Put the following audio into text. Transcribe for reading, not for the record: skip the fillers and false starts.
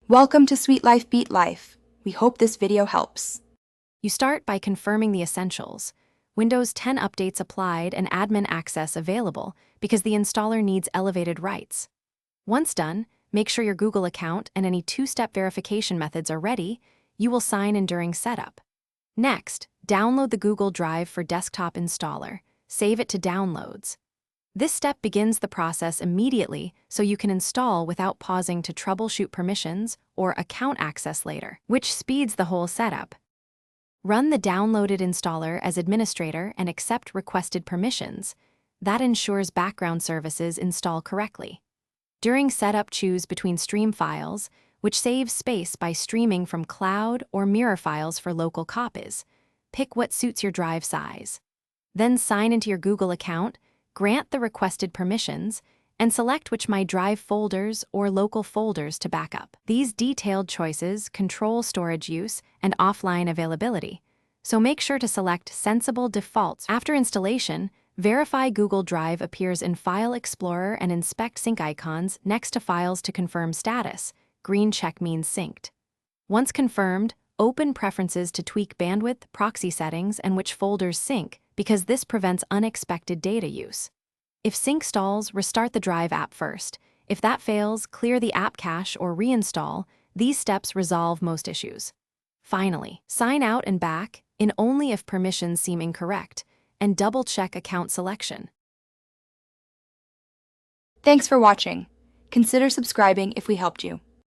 Welcome to Sweet Life Beat Life. We hope this video helps. You start by confirming the essentials. Windows 10 updates applied and admin access available because the installer needs elevated rights. Once done, make sure your Google account and any two-step verification methods are ready. You will sign in during setup. Next, download the Google Drive for desktop installer. Save it to downloads. This step begins the process immediately so you can install without pausing to troubleshoot permissions or account access later, which speeds the whole setup. Run the downloaded installer as administrator and accept requested permissions. That ensures background services install correctly. During setup, choose between stream files, which saves space by streaming from cloud, or mirror files for local copies. Pick what suits your drive size. Then sign into your Google account, grant the requested permissions, and select which My Drive folders or local folders to backup. These detailed choices control storage use and offline availability, so make sure to select sensible defaults. After installation, verify Google Drive appears in File Explorer and inspect sync icons next to files to confirm status. Green check means synced. Once confirmed, open Preferences to tweak bandwidth, proxy settings, and which folders sync, because this prevents unexpected data use. If sync stalls, restart the Drive app first. If that fails, clear the app cache or reinstall. These steps resolve most issues. Finally, sign out and back in only if permissions seem incorrect, and double-check account selection. Thanks for watching. Consider subscribing if we helped you.